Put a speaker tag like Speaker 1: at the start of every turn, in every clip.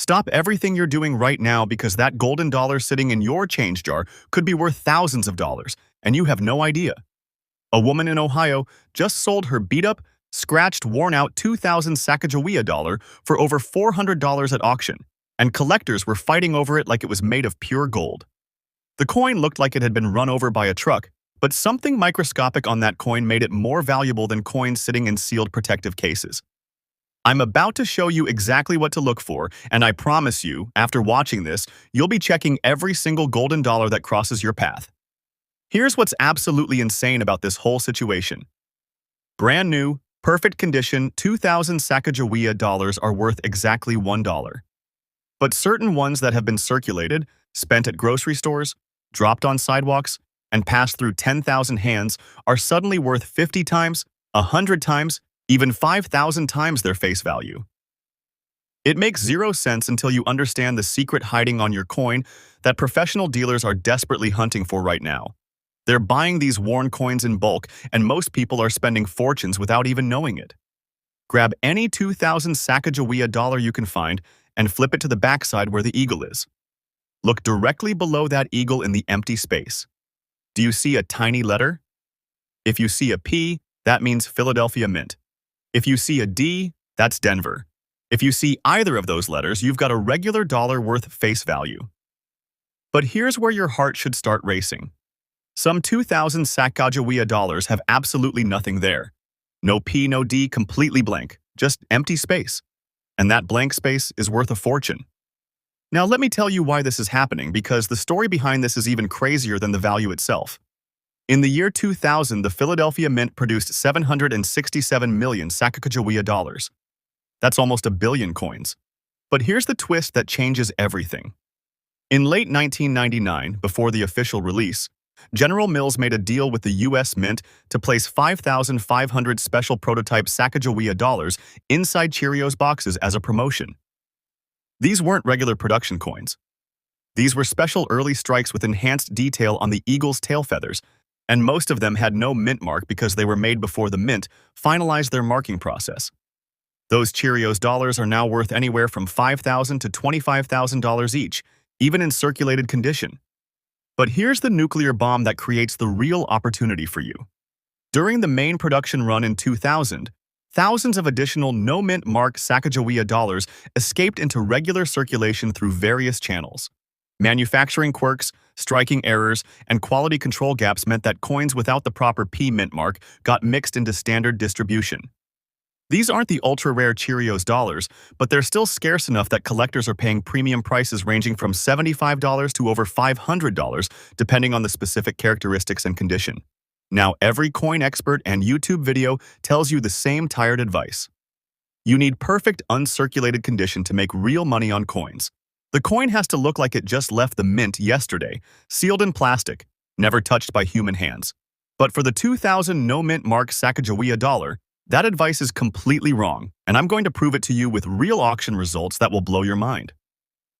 Speaker 1: Stop everything you're doing right now because that golden dollar sitting in your change jar could be worth thousands of dollars, and you have no idea. A woman in Ohio just sold her beat-up, scratched, worn-out 2000 Sacagawea dollar for over $400 at auction, and collectors were fighting over it like it was made of pure gold. The coin looked like it had been run over by a truck, but something microscopic on that coin made it more valuable than coins sitting in sealed protective cases. I'm about to show you exactly what to look for, and I promise you, after watching this, you'll be checking every single golden dollar that crosses your path. Here's what's absolutely insane about this whole situation. Brand new, perfect condition 2000 Sacagawea dollars are worth exactly $1. But certain ones that have been circulated, spent at grocery stores, dropped on sidewalks, and passed through 10,000 hands are suddenly worth 50 times, 100 times, even 5,000 times their face value. It makes zero sense until you understand the secret hiding on your coin that professional dealers are desperately hunting for right now. They're buying these worn coins in bulk, and most people are spending fortunes without even knowing it. Grab any 2000 Sacagawea dollar you can find and flip it to the backside where the eagle is. Look directly below that eagle in the empty space. Do you see a tiny letter? If you see a P, that means Philadelphia Mint. If you see a D, that's Denver. If you see either of those letters, you've got a regular dollar worth face value. But here's where your heart should start racing. Some 2000 Sacagawea dollars have absolutely nothing there. No P, no D, completely blank, just empty space. And that blank space is worth a fortune. Now let me tell you why this is happening, because the story behind this is even crazier than the value itself. In the year 2000, the Philadelphia Mint produced 767 million Sacagawea dollars. That's almost a billion coins. But here's the twist that changes everything. In late 1999, before the official release, General Mills made a deal with the U.S. Mint to place 5,500 special prototype Sacagawea dollars inside Cheerios boxes as a promotion. These weren't regular production coins. These were special early strikes with enhanced detail on the eagle's tail feathers, and most of them had no mint mark because they were made before the Mint finalized their marking process. Those Cheerios dollars are now worth anywhere from $5,000 to $25,000 each, even in circulated condition. But here's the nuclear bomb that creates the real opportunity for you. During the main production run in 2000, thousands of additional no-mint mark Sacagawea dollars escaped into regular circulation through various channels. Manufacturing quirks, striking errors, and quality control gaps meant that coins without the proper P mint mark got mixed into standard distribution. These aren't the ultra-rare Cheerios dollars, but they're still scarce enough that collectors are paying premium prices ranging from $75 to over $500, depending on the specific characteristics and condition. Now, every coin expert and YouTube video tells you the same tired advice. You need perfect uncirculated condition to make real money on coins. The coin has to look like it just left the mint yesterday, sealed in plastic, never touched by human hands. But for the 2000 no-mint mark Sacagawea dollar, that advice is completely wrong, and I'm going to prove it to you with real auction results that will blow your mind.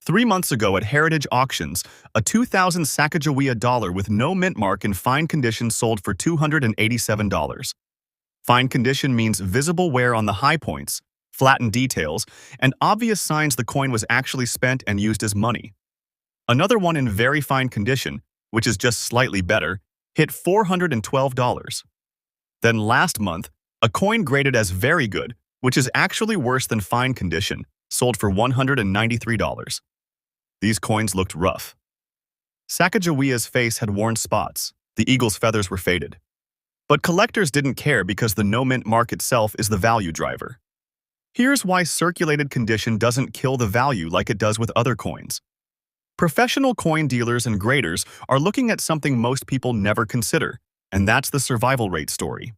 Speaker 1: 3 months ago at Heritage Auctions, a 2000 Sacagawea dollar with no mint mark in fine condition sold for $287. Fine condition means visible wear on the high points, flattened details, and obvious signs the coin was actually spent and used as money. Another one in very fine condition, which is just slightly better, hit $412. Then last month, a coin graded as very good, which is actually worse than fine condition, sold for $193. These coins looked rough. Sacagawea's face had worn spots, the eagle's feathers were faded. But collectors didn't care because the no-mint mark itself is the value driver. Here's why circulated condition doesn't kill the value like it does with other coins. Professional coin dealers and graders are looking at something most people never consider, and that's the survival rate story.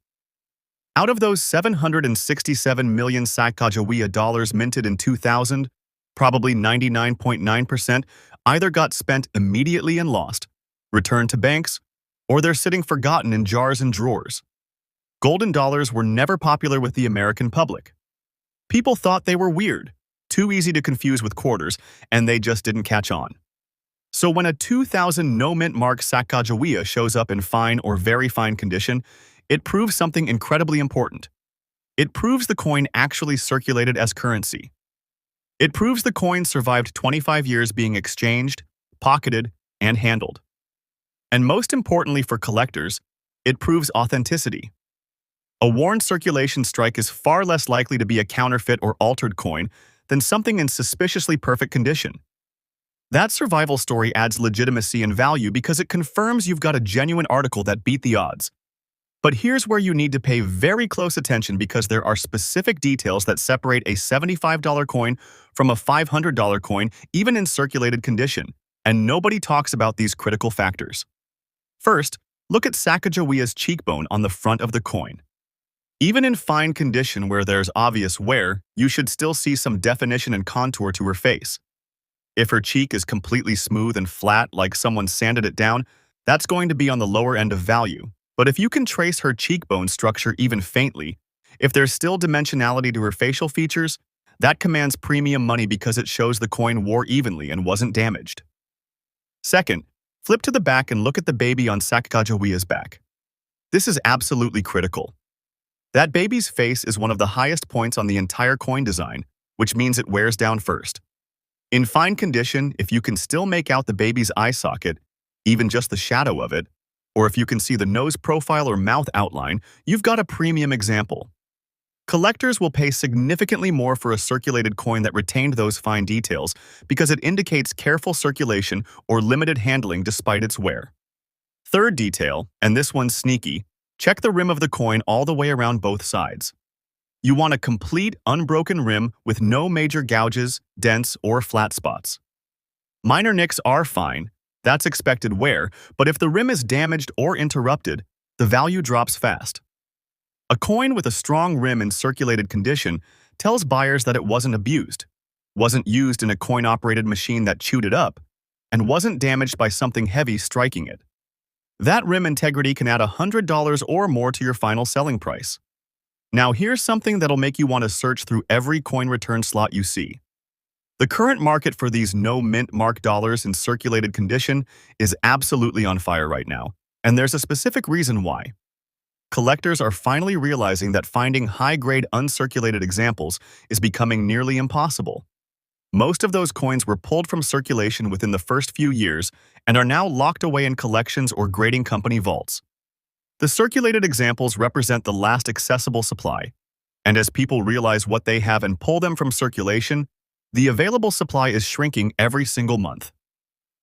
Speaker 1: Out of those 767 million Sacagawea dollars minted in 2000, probably 99.9% either got spent immediately and lost, returned to banks, or they're sitting forgotten in jars and drawers. Golden dollars were never popular with the American public. People thought they were weird, too easy to confuse with quarters, and they just didn't catch on. So when a 2000 no-mint mark Sacagawea shows up in fine or very fine condition, it proves something incredibly important. It proves the coin actually circulated as currency. It proves the coin survived 25 years being exchanged, pocketed, and handled. And most importantly for collectors, it proves authenticity. A worn circulation strike is far less likely to be a counterfeit or altered coin than something in suspiciously perfect condition. That survival story adds legitimacy and value because it confirms you've got a genuine article that beat the odds. But here's where you need to pay very close attention because there are specific details that separate a $75 coin from a $500 coin, even in circulated condition, and nobody talks about these critical factors. First, look at Sacagawea's cheekbone on the front of the coin. Even in fine condition where there's obvious wear, you should still see some definition and contour to her face. If her cheek is completely smooth and flat like someone sanded it down, that's going to be on the lower end of value. But if you can trace her cheekbone structure even faintly, if there's still dimensionality to her facial features, that commands premium money because it shows the coin wore evenly and wasn't damaged. Second, flip to the back and look at the baby on Sacagawea's back. This is absolutely critical. That baby's face is one of the highest points on the entire coin design, which means it wears down first. In fine condition, if you can still make out the baby's eye socket, even just the shadow of it, or if you can see the nose profile or mouth outline, you've got a premium example. Collectors will pay significantly more for a circulated coin that retained those fine details because it indicates careful circulation or limited handling despite its wear. Third detail, and this one's sneaky, check the rim of the coin all the way around both sides. You want a complete, unbroken rim with no major gouges, dents, or flat spots. Minor nicks are fine, that's expected wear, but if the rim is damaged or interrupted, the value drops fast. A coin with a strong rim in circulated condition tells buyers that it wasn't abused, wasn't used in a coin-operated machine that chewed it up, and wasn't damaged by something heavy striking it. That rim integrity can add $100 or more to your final selling price. Now here's something that'll make you want to search through every coin return slot you see. The current market for these no-mint mark dollars in circulated condition is absolutely on fire right now, and there's a specific reason why. Collectors are finally realizing that finding high-grade uncirculated examples is becoming nearly impossible. Most of those coins were pulled from circulation within the first few years and are now locked away in collections or grading company vaults. The circulated examples represent the last accessible supply, and as people realize what they have and pull them from circulation, the available supply is shrinking every single month.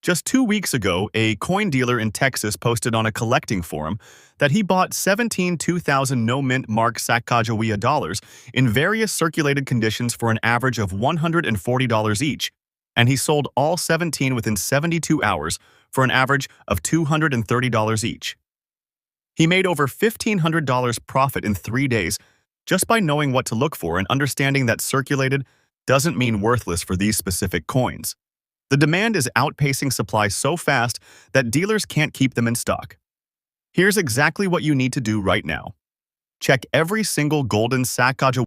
Speaker 1: Just 2 weeks ago, a coin dealer in Texas posted on a collecting forum that he bought 17 2000 no-mint mark Sacagawea dollars in various circulated conditions for an average of $140 each, and he sold all 17 within 72 hours for an average of $230 each. He made over $1,500 profit in 3 days just by knowing what to look for and understanding that circulated doesn't mean worthless for these specific coins. The demand is outpacing supply so fast that dealers can't keep them in stock. Here's exactly what you need to do right now. Check every single golden Sacagawea